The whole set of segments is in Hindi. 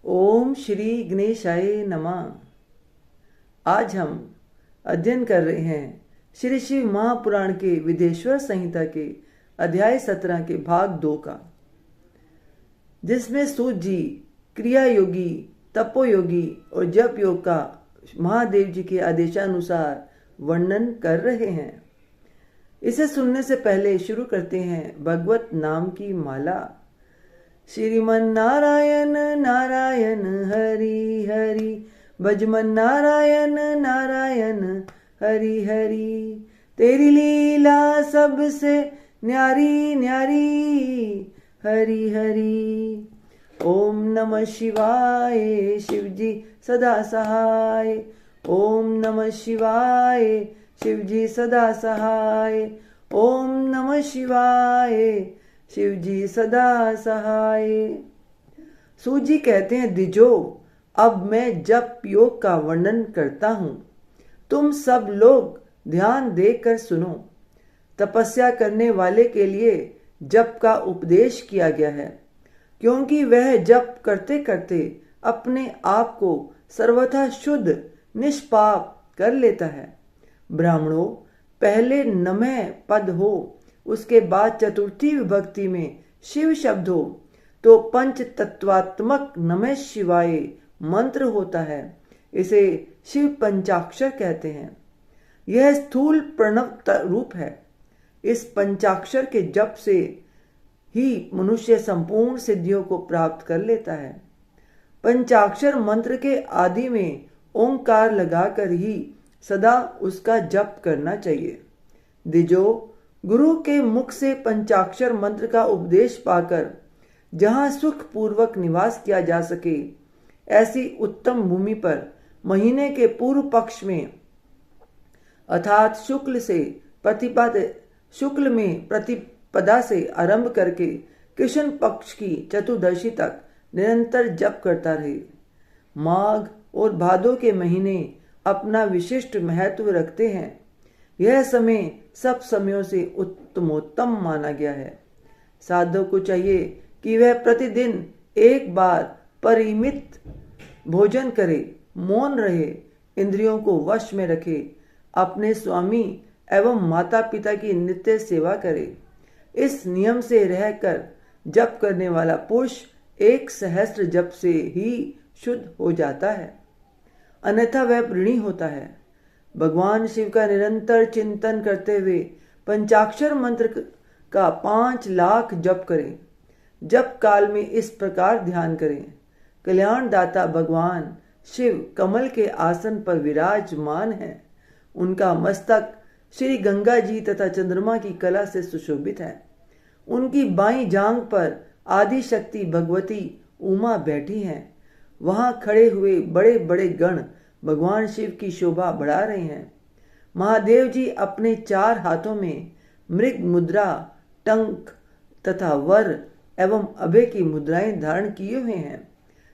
ओम श्री गणेशाय नमः। आज हम अध्ययन कर रहे हैं श्री शिव महापुराण के विदेश्वर संहिता के अध्याय 17 के भाग 2 का, जिसमें सूत जी क्रिया योगी, तपोयोगी और जप योग का महादेव जी के आदेशानुसार वर्णन कर रहे हैं। इसे सुनने से पहले शुरू करते हैं भगवत नाम की माला। श्रीमन नारायण नारायण हरि हरि, भजमन नारायण नारायण हरि हरि। तेरी लीला सबसे न्यारी न्यारी हरि हरि। ओम नमः शिवाय, शिवजी सदा सहाय। ओम नमः शिवाय, शिवजी सदा सहाय। ओम नमः शिवाय, शिवजी सदा सहाय। सूत जी कहते हैं, दिजो अब मैं जप योग का वर्णन करता हूं, तुम सब लोग ध्यान देकर सुनो। तपस्या करने वाले के लिए जप का उपदेश किया गया है, क्योंकि वह जप करते करते अपने आप को सर्वथा शुद्ध निष्पाप कर लेता है। ब्राह्मणों, पहले नमः पद हो, उसके बाद चतुर्थी विभक्ति में शिव शब्द हो तो पंच तत्वात्मक नमः शिवाय मंत्र होता है। इसे शिव पंचाक्षर कहते हैं। यह स्थूल प्रणव रूप है। इस पंचाक्षर के जप से ही मनुष्य संपूर्ण सिद्धियों को प्राप्त कर लेता है। पंचाक्षर मंत्र के आदि में ओंकार लगाकर ही सदा उसका जप करना चाहिए। दिजो, गुरु के मुख से पंचाक्षर मंत्र का उपदेश पाकर जहां सुख पूर्वक निवास किया जा सके, ऐसी उत्तम भूमि पर महीने के पूर्व पक्ष में अर्थात शुक्ल में प्रतिपदा से आरंभ करके कृष्ण पक्ष की चतुर्दशी तक निरंतर जप करता रहे। माघ और भादो के महीने अपना विशिष्ट महत्व रखते हैं। यह समय सब समयों से उत्तमोत्तम माना गया है। साधक को चाहिए कि वह प्रतिदिन एक बार परिमित भोजन करे, मौन रहे, इंद्रियों को वश में रखे, अपने स्वामी एवं माता पिता की नित्य सेवा करे। इस नियम से रहकर जप करने वाला पुरुष 1 सहस्त्र जप से ही शुद्ध हो जाता है, अन्यथा वह ऋणी होता है। भगवान शिव का निरंतर चिंतन करते हुए पंचाक्षर मंत्र का 5 लाख जप करें। जप काल में इस प्रकार ध्यान करें, कल्याण दाता भगवान शिव कमल के आसन पर विराजमान है। उनका मस्तक श्री गंगा जी तथा चंद्रमा की कला से सुशोभित है। उनकी बाईं जांघ पर आदि शक्ति भगवती उमा बैठी हैं। वहां खड़े हुए बड़े बड़े गण भगवान शिव की शोभा बढ़ा रहे हैं। महादेव जी अपने 4 हाथों में मृग मुद्रा, टंक तथा वर एवं अभय की मुद्राएं धारण किए हुए हैं।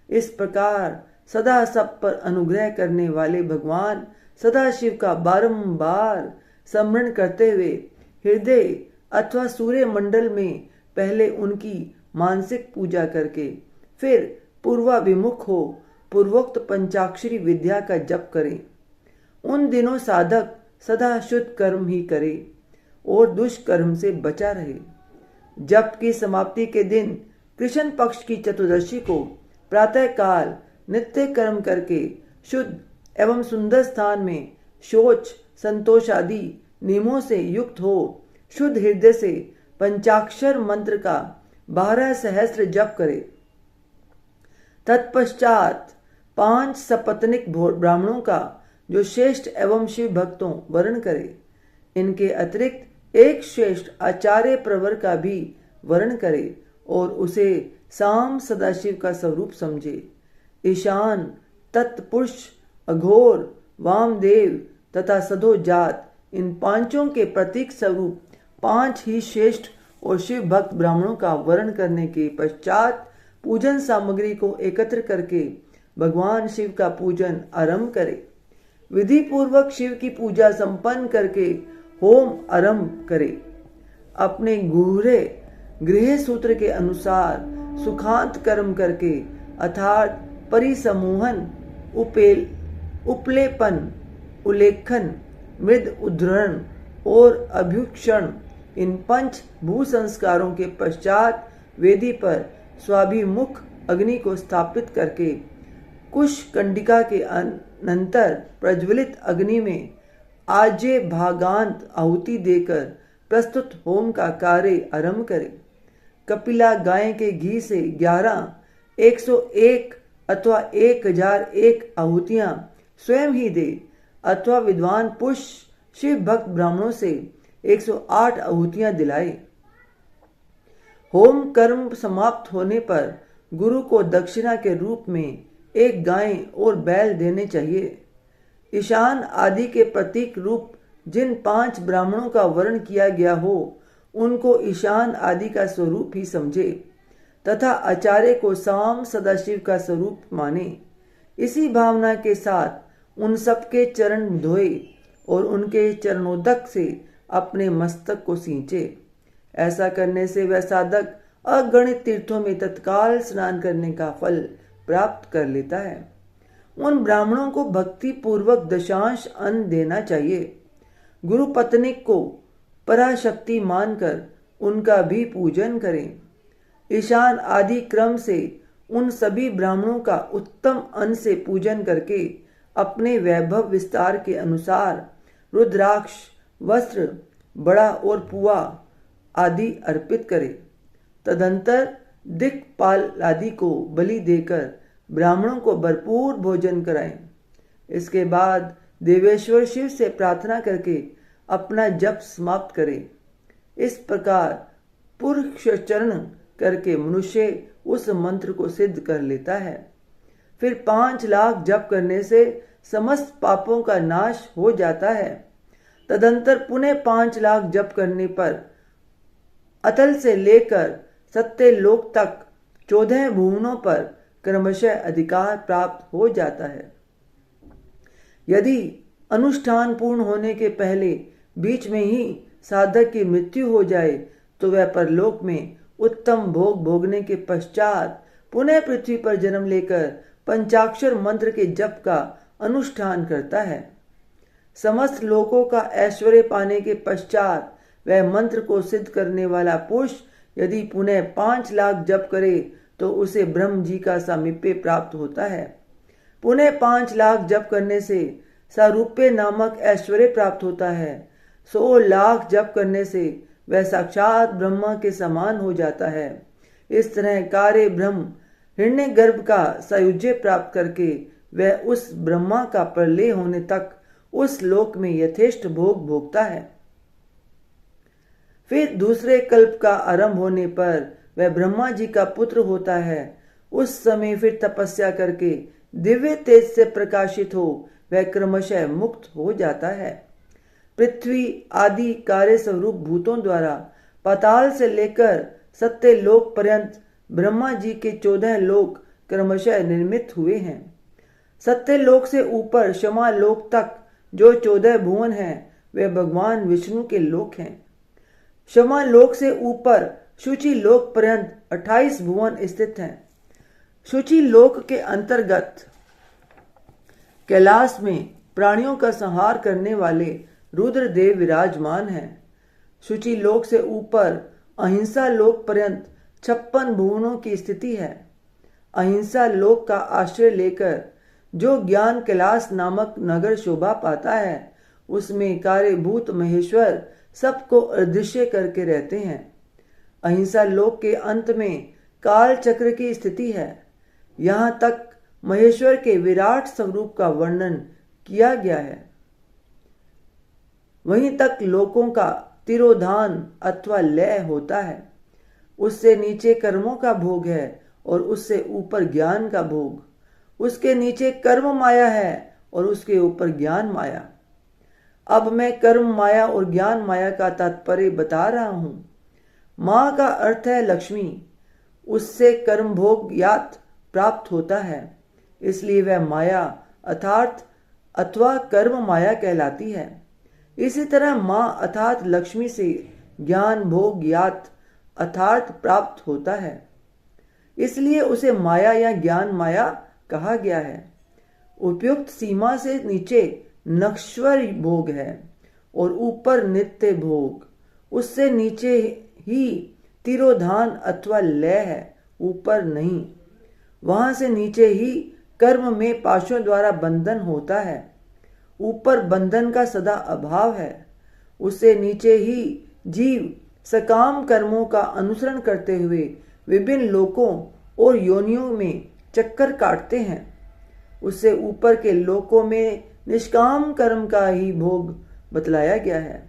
इस प्रकार सदा सब पर अनुग्रह करने वाले भगवान सदाशिव का बारंबार स्मरण करते हुए हृदय अथवा सूर्य मंडल में पहले उनकी मानसिक पूजा करके फिर पूर्वाभिमुख हो पूर्वोक्त पंचाक्षरी विद्या का जप करें। उन दिनों साधक सदा शुद्ध कर्म ही करे और दुष्कर्म से बचा रहे। जप की समाप्ति के दिन कृष्ण पक्ष की चतुर्दशी को प्रातः काल नित्य कर्म करके शुद्ध एवं सुंदर स्थान में शौच संतोष आदि नियमों से युक्त हो शुद्ध हृदय से पंचाक्षर मंत्र का 12 सहस्त्र जप करे। तत्पश्चात 5 सपत्निक ब्राह्मणों का जो श्रेष्ठ एवं शिव भक्तों वर्ण करे। इनके अतिरिक्त एक श्रेष्ठ आचार्य प्रवर का भी वर्ण करे और उसे साम सदाशिव का स्वरूप समझे। ईशान, तत्पुरुष, अघोर, वामदेव तथा सधोजात, इन 5 के प्रतीक स्वरूप 5 ही श्रेष्ठ और शिव भक्त ब्राह्मणों का वर्ण करने के पश्चात पूजन सामग्री को एकत्र करके भगवान शिव का पूजन आरंभ करे। विधि पूर्वक शिव की पूजा संपन्न करके होम आरंभ करे। अपने गृह सूत्र के अनुसार सुखांत कर्म करके अर्थात परिसमूहन, उपलेपन, उल्लेखन, मृद उद्धरण और अभ्युक्षण, इन पंच भू संस्कारों के पश्चात वेदी पर स्वाभिमुख अग्नि को स्थापित करके कुश कंडिका के अनंतर प्रज्वलित अग्नि में आज्य भागांत आहुति देकर प्रस्तुत होम का कार्य आरंभ करें। कपिला गाय के घी से 11, 101 अथवा 1001 आहुतियां स्वयं ही दे अथवा विद्वान पुरुष शिव भक्त ब्राह्मणों से 108 आहुतियां दिलाए। होम कर्म समाप्त होने पर गुरु को दक्षिणा के रूप में एक गाय और बैल देने चाहिए। ईशान आदि के प्रतीक रूप जिन 5 ब्राह्मणों का वर्ण किया गया हो उनको ईशान आदि का स्वरूप ही समझे तथा आचार्य को साम सदाशिव का स्वरूप माने। इसी भावना के साथ उन सबके चरण धोए और उनके चरणोदक से अपने मस्तक को सींचे। ऐसा करने से वह साधक अगणित तीर्थों में तत्काल स्नान करने का फल प्राप्त कर लेता है। उन ब्राह्मणों को भक्ति पूर्वक दशांश अन्न देना चाहिए। गुरु पत्निक को पराशक्ति मानकर उनका भी पूजन करें। ईशान आदि क्रम से उन सभी ब्राह्मणों का उत्तम अन्न से पूजन करके अपने वैभव विस्तार के अनुसार रुद्राक्ष, वस्त्र, बड़ा और पुआ आदि अर्पित करें। तदंतर दिक्पाल आदि को बलि देकर ब्राह्मणों को भरपूर भोजन कराएं। इसके बाद देवेश्वर शिव से प्रार्थना करके अपना जप समाप्त करें। इस प्रकार पुरुषचरण करके मनुष्य उस मंत्र को सिद्ध कर लेता है। फिर 5 लाख जप करने से समस्त पापों का नाश हो जाता है। तदंतर पुनः 5 लाख जप करने पर अतल से लेकर सत्यलोक तक 14 भुवनों पर क्रमशः अधिकार प्राप्त हो जाता है। यदि अनुष्ठान पूर्ण होने के पहले बीच में ही साधक की मृत्यु हो जाए तो वह परलोक में उत्तम भोग भोगने के पश्चात पुनः पृथ्वी पर जन्म लेकर पंचाक्षर मंत्र के जप का अनुष्ठान करता है। समस्त लोकों का ऐश्वर्य पाने के पश्चात वह मंत्र को सिद्ध करने वाला पुरुष यदि पुनः 5 लाख जप करे तो उसे ब्रह्म जी का सामीप्य प्राप्त होता है। पुनः 5 लाख जप करने से सारूप्य नामक ऐश्वर्य प्राप्त होता है। 100 लाख जप करने से वह साक्षात ब्रह्मा के समान हो जाता है। इस तरह कार्य ब्रह्म हिरण्य गर्भ का सायुज्य प्राप्त करके वह उस ब्रह्मा का प्रलय होने तक उस लोक में यथेष्ट भोग भोगता है। फिर दूसरे कल्प का आरंभ होने पर वह ब्रह्मा जी का पुत्र होता है। उस समय फिर तपस्या करके दिव्य तेज से प्रकाशित हो वह क्रमशः मुक्त हो जाता है। पृथ्वी आदि कार्य स्वरूप भूतों द्वारा पाताल से लेकर सत्य लोक पर्यंत ब्रह्मा जी के 14 लोक क्रमशः निर्मित हुए हैं। सत्य लोक से ऊपर क्षमा लोक तक जो 14 भुवन हैं वे भगवान विष्णु के लोक हैं। क्षमा लोक से ऊपर शुचि लोक पर्यंत 28 भुवन स्थित हैं। शुचि लोक के अंतर्गत कैलाश में प्राणियों का संहार करने वाले रुद्रदेव विराजमान हैं। शुचि लोक से ऊपर अहिंसा लोक पर्यंत 56 भुवनों की स्थिति है। अहिंसा लोक का आश्रय लेकर जो ज्ञान कैलाश नामक नगर शोभा पाता है उसमें कार्यभूत महेश्वर सबको अदृश्य करके रहते हैं। अहिंसा लोक के अंत में काल चक्र की स्थिति है। यहाँ तक महेश्वर के विराट स्वरूप का वर्णन किया गया है। वहीं तक लोकों का तिरोधान अथवा लय होता है। उससे नीचे कर्मों का भोग है और उससे ऊपर ज्ञान का भोग। उसके नीचे कर्म माया है और उसके ऊपर ज्ञान माया। अब मैं कर्म माया और ज्ञान माया का तात्पर्य बता रहा हूं। माँ का अर्थ है लक्ष्मी। उससे कर्म भोग यात प्राप्त होता है, इसलिए वह माया अर्थात अथवा कर्म माया कहलाती है। इसी तरह माँ अर्थात लक्ष्मी से ज्ञान भोग यात अर्थात प्राप्त होता है, इसलिए उसे माया या ज्ञान माया कहा गया है। उपयुक्त सीमा से नीचे नश्वर भोग है और ऊपर नित्य भोग। उससे नीचे ही तिरोधान अथवा लय है, ऊपर नहीं। वहां से नीचे ही कर्म में पाशों द्वारा बंधन होता है, ऊपर बंधन का सदा अभाव है। उससे नीचे ही जीव सकाम कर्मों का अनुसरण करते हुए विभिन्न लोकों और योनियों में चक्कर काटते हैं। उससे ऊपर के लोकों में निष्काम कर्म का ही भोग बतलाया गया है।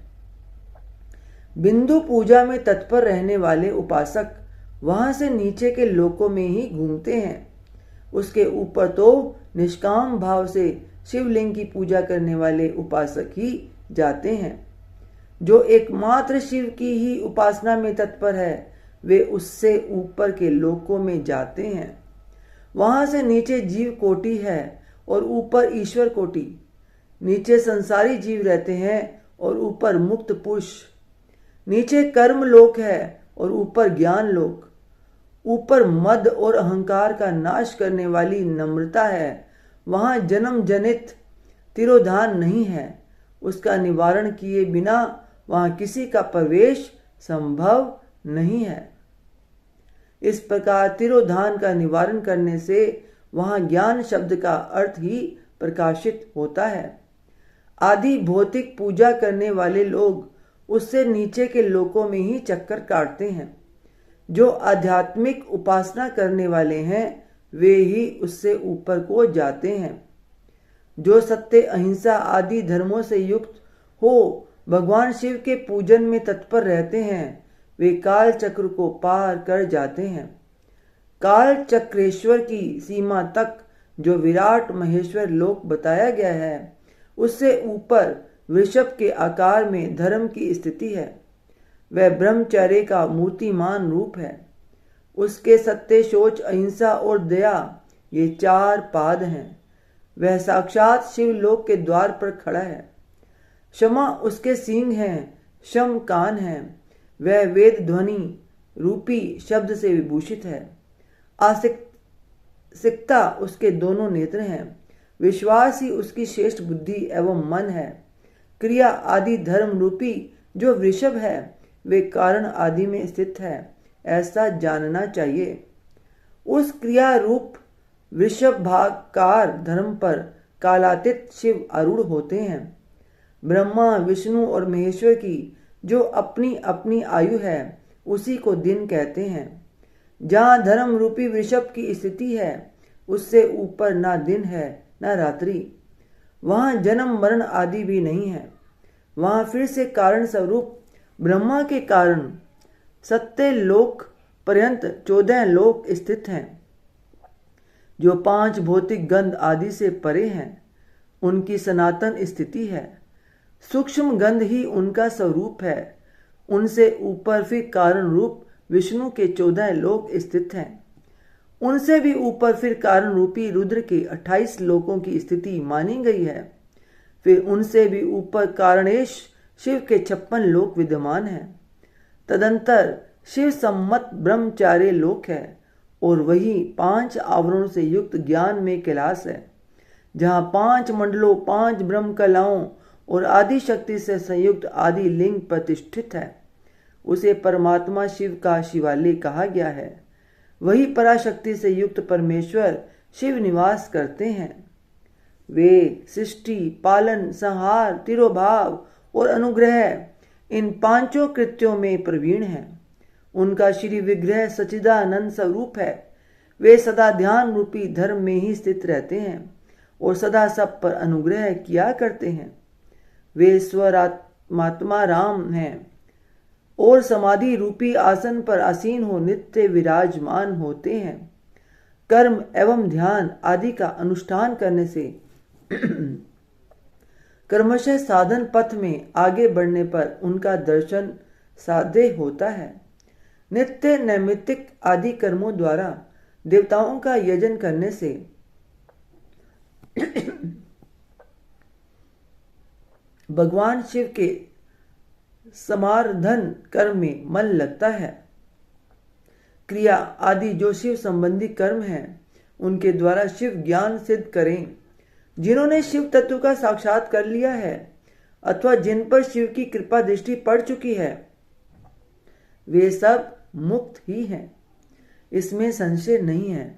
बिंदु पूजा में तत्पर रहने वाले उपासक वहां से नीचे के लोकों में ही घूमते हैं। उसके ऊपर तो निष्काम भाव से शिवलिंग की पूजा करने वाले उपासक ही जाते हैं। जो एकमात्र शिव की ही उपासना में तत्पर है वे उससे ऊपर के लोकों में जाते हैं। वहां से नीचे जीव कोटि है और ऊपर ईश्वर कोटि। नीचे संसारी जीव रहते हैं और ऊपर मुक्त पुरुष। नीचे कर्म लोक है और ऊपर ज्ञान लोक। ऊपर मद और अहंकार का नाश करने वाली नम्रता है। वहां जन्म जनित तिरोधान नहीं है। उसका निवारण किए बिना वहां किसी का प्रवेश संभव नहीं है। इस प्रकार तिरोधान का निवारण करने से वहां ज्ञान शब्द का अर्थ ही प्रकाशित होता है। आदि भौतिक पूजा करने वाले लोग उससे नीचे के लोकों में ही चक्कर काटते हैं। जो आध्यात्मिक उपासना करने वाले हैं वे ही उससे ऊपर को जाते हैं। जो सत्य अहिंसा आदि धर्मों से युक्त हो भगवान शिव के पूजन में तत्पर रहते हैं वे काल चक्र को पार कर जाते हैं। काल चक्रेश्वर की सीमा तक जो विराट महेश्वर लोक बताया गया है उससे ऊपर वृषभ के आकार में धर्म की स्थिति है। वह ब्रह्मचर्य का मूर्तिमान रूप है। उसके सत्य शौच अहिंसा और दया ये 4 पाद हैं। वह साक्षात शिवलोक के द्वार पर खड़ा है। क्षमा उसके सींग हैं, शम कान हैं। वह वेद ध्वनि रूपी शब्द से विभूषित है। आस्तिकता उसके दोनों नेत्र हैं। विश्वास ही उसकी श्रेष्ठ बुद्धि एवं मन है। क्रिया आदि धर्म रूपी जो वृषभ है वे कारण आदि में स्थित है, ऐसा जानना चाहिए। उस क्रिया रूप वृषभ भागकार धर्म पर कालातीत शिव आरूढ़ होते हैं। ब्रह्मा विष्णु और महेश्वर की जो अपनी अपनी आयु है उसी को दिन कहते हैं। जहाँ धर्म रूपी वृषभ की स्थिति है उससे ऊपर ना दिन है ना रात्रि। वहाँ जन्म मरण आदि भी नहीं है। वहाँ फिर से कारण स्वरूप ब्रह्मा के कारण सत्य लोक पर्यंत 14 लोक स्थित हैं जो 5 भौतिक गंध आदि से परे हैं। उनकी सनातन स्थिति है। सूक्ष्म गंध ही उनका स्वरूप है। उनसे ऊपर फिर कारण रूप विष्णु के 14 लोक स्थित हैं। उनसे भी ऊपर फिर कारण रूपी रुद्र के 28 लोकों की स्थिति मानी गई है। फिर उनसे भी ऊपर कारणेश शिव के 56 लोक विद्यमान हैं। तदंतर शिव सम्मत ब्रह्मचार्य लोक है और वही 5 आवरणों से युक्त ज्ञान में कैलाश है, जहाँ 5 मंडलों 5 ब्रह्म कलाओं और आदि शक्ति से संयुक्त आदि लिंग प्रतिष्ठित है। उसे परमात्मा शिव का शिवालय कहा गया है। वही पराशक्ति से युक्त परमेश्वर शिव निवास करते हैं। वे सृष्टि पालन संहार तिरोभाव और अनुग्रह इन 5 कृत्यों में प्रवीण हैं। उनका श्री विग्रह सच्चिदानंद स्वरूप है। वे सदा ध्यान रूपी धर्म में ही स्थित रहते हैं और सदा सब पर अनुग्रह किया करते हैं। वे स्वरात्मा राम हैं और समाधि रूपी आसन पर आसीन हो नित्य विराजमान होते हैं। कर्म एवं ध्यान आदि का अनुष्ठान करने से क्रमशः साधन पथ में आगे बढ़ने पर उनका दर्शन साध्य होता है। नित्य नैमित्तिक आदि कर्मों द्वारा देवताओं का यजन करने से भगवान शिव के समाराधन कर्म में मन लगता है। क्रिया आदि जो शिव संबंधी कर्म हैं उनके द्वारा शिव ज्ञान सिद्ध करें। जिन्होंने शिव तत्व का साक्षात कर लिया है अथवा जिन पर शिव की कृपा दृष्टि पड़ चुकी है, वे सब मुक्त ही हैं, इसमें संशय नहीं है।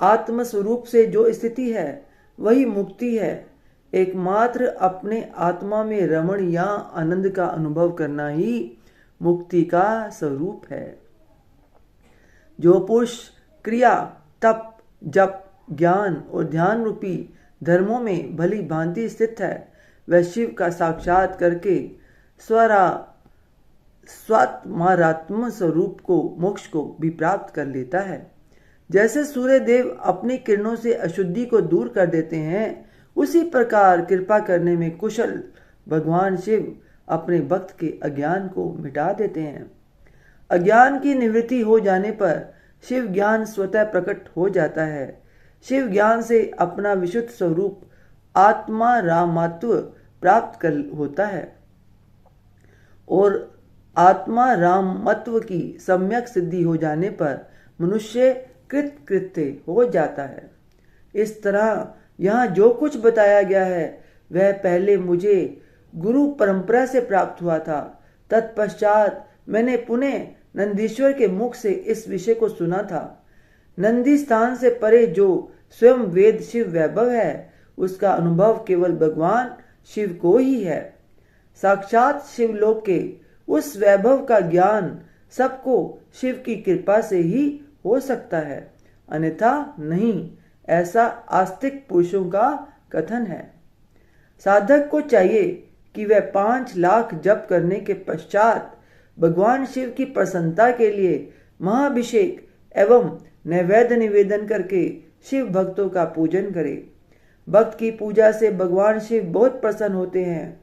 आत्म स्वरूप से जो स्थिति है वही मुक्ति है। एकमात्र अपने आत्मा में रमण या आनंद का अनुभव करना ही मुक्ति का स्वरूप है। जो पुरुष क्रिया, तप, जप, ज्ञान और ध्यान रूपी धर्मों में भली भांति स्थित है, वह शिव का साक्षात करके स्वात्मारात्म स्वरूप को, मोक्ष को भी प्राप्त कर लेता है। जैसे सूर्य देव अपनी किरणों से अशुद्धि को दूर कर देते हैं, उसी प्रकार कृपा करने में कुशल भगवान शिव अपने भक्त के अज्ञान को मिटा देते हैं। अज्ञान की निवृत्ति हो जाने पर शिव ज्ञान स्वतः प्रकट हो जाता है। शिव ज्ञान से अपना विशुद्ध स्वरूप आत्मा रामत्व प्राप्त कर होता है और आत्मा रामत्व की सम्यक सिद्धि हो जाने पर मनुष्य कृतकृत्य हो जाता है। इस तरह यहाँ जो कुछ बताया गया है वह पहले मुझे गुरु परंपरा से प्राप्त हुआ था। तत्पश्चात मैंने पुनः नंदीश्वर के मुख से इस विषय को सुना था। नंदी स्थान से परे जो स्वयं वेद शिव वैभव है, उसका अनुभव केवल भगवान शिव को ही है। साक्षात शिवलोक के उस वैभव का ज्ञान सबको शिव की कृपा से ही हो सकता है, अन्यथा नहीं, ऐसा आस्तिक पुरुषों का कथन है। साधक को चाहिए कि वह 5 लाख जप करने के पश्चात भगवान शिव की प्रसन्नता के लिए महाभिषेक एवं नैवेद्य निवेदन करके शिव भक्तों का पूजन करे। भक्त की पूजा से भगवान शिव बहुत प्रसन्न होते हैं।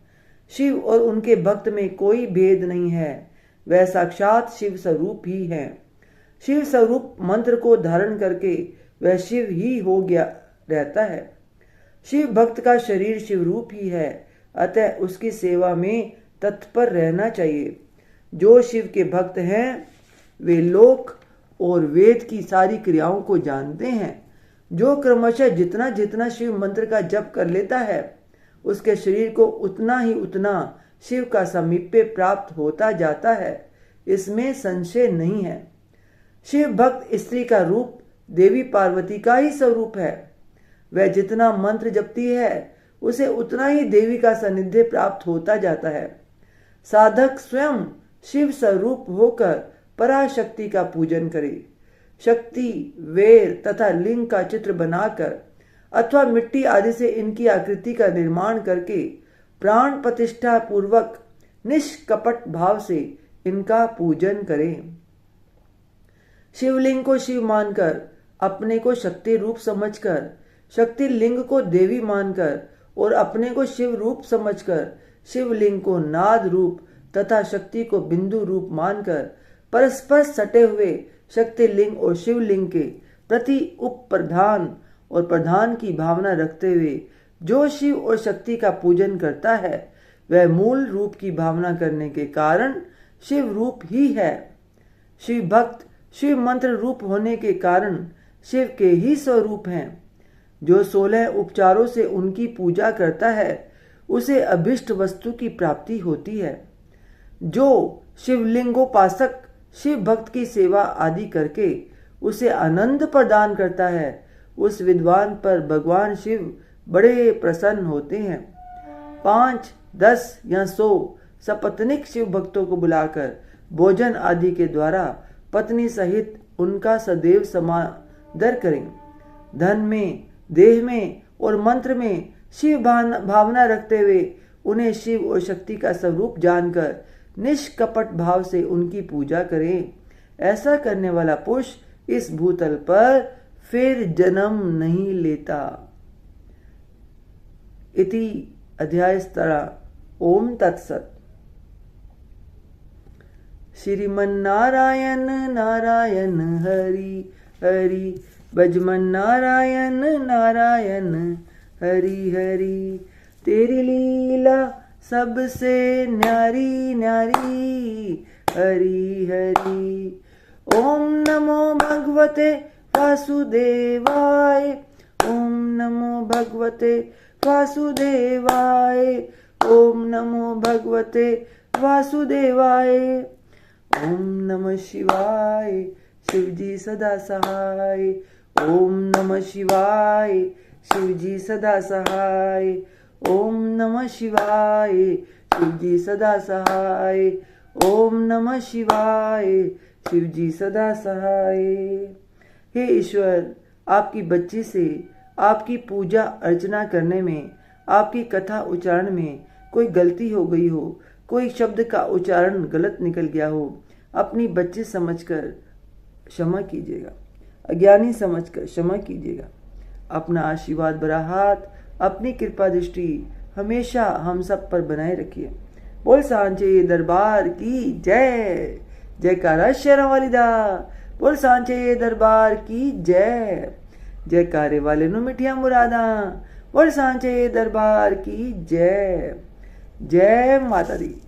शिव और उनके भक्त में कोई भेद नहीं है, वह साक्षात शिव स्वरूप ही है। शिव स्वरूप मंत्र को धारण करके वह शिव ही हो गया रहता है। शिव भक्त का शरीर शिव रूप ही है, अतः उसकी सेवा में तत्पर रहना चाहिए। जो शिव के भक्त हैं वे लोक और वेद की सारी क्रियाओं को जानते हैं। जो क्रमशः जितना जितना शिव मंत्र का जप कर लेता है, उसके शरीर को उतना ही उतना शिव का सामीप्य प्राप्त होता जाता है, इसमें संशय नहीं है। शिव भक्त स्त्री का रूप देवी पार्वती का ही स्वरूप है। वह जितना मंत्र जपती है उसे उतना ही देवी का सानिध्य प्राप्त होता जाता है। साधक स्वयं शिव स्वरूप होकर पराशक्ति का पूजन करे। शक्ति, वेर तथा लिंग का चित्र बनाकर अथवा मिट्टी आदि से इनकी आकृति का निर्माण करके प्राण प्रतिष्ठा पूर्वक निष्कपट भाव से इनका पूजन करें। शिवलिंग को शिव मानकर, अपने को शक्ति रूप समझकर, शक्ति लिंग को देवी मानकर और अपने को शिव रूप समझकर शिवलिंग को नाद रूप तथा शक्ति को बिंदु रूप मानकर परस्पर सटे हुए शक्ति लिंग और शिवलिंग के प्रति उप प्रधान और प्रधान की भावना रखते हुए जो शिव और शक्ति का पूजन करता है, वह मूल रूप की भावना करने के कारण शिव रूप ही है। शिव भक्त शिव मंत्र रूप होने के कारण शिव के ही स्वरूप हैं। जो 16 उपचारों से उनकी पूजा करता है उसे अभिष्ट वस्तु की प्राप्ति होती है। जो शिवलिंगोपासक शिव भक्त की सेवा आदि करके उसे आनंद प्रदान करता है, उस विद्वान पर भगवान शिव बड़े प्रसन्न होते हैं। 5, 10 या 100 सपत्निक शिव भक्तों को बुलाकर भोजन आदि के द्वारा पत्नी सहित उनका सदैव समादर करें। धन में, देह में और मंत्र में शिव भावना रखते हुए उन्हें शिव और शक्ति का स्वरूप जानकर निष्कपट भाव से उनकी पूजा करें। ऐसा करने वाला पुरुष इस भूतल पर फिर जन्म नहीं लेता। इति अध्याय 17। ओम तत्सत। श्रीमन्नारायण नारायण हरि हरि, भजमन नारायण नारायण हरि हरि। तेरी लीला सबसे न्यारी न्यारी हरि हरि। ओम नमो भगवते वासुदेवाय। ओम नमो भगवते वासुदेवाय। ओम नमो भगवते वासुदेवाय। ओम नमः शिवाय। शिवजी सदा सहाय। ओम नमः शिवाय। शिवजी सदा सहाय। ओम नमः शिवाय। शिवजी सदा सहाय। ओम नमः शिवाय। शिवजी सदा सहाय। हे ईश्वर, आपकी बच्ची से आपकी पूजा अर्चना करने में, आपकी कथा उच्चारण में कोई गलती हो गई हो, कोई शब्द का उच्चारण गलत निकल गया हो, अपनी बच्ची समझकर क्षमा कीजिएगा, अज्ञानी समझकर क्षमा कीजिएगा। अपना आशीर्वाद भरा हाथ, अपनी कृपा दृष्टि हमेशा हम सब पर बनाए रखिए। बोल सांचे दरबार की जय। जयकारा शेरों वाली दा। बोल सांचे दरबार की जय। जयकारे वाले नु मिठिया मुरादा। बोल सांचे दरबार की जय। जय माता दी।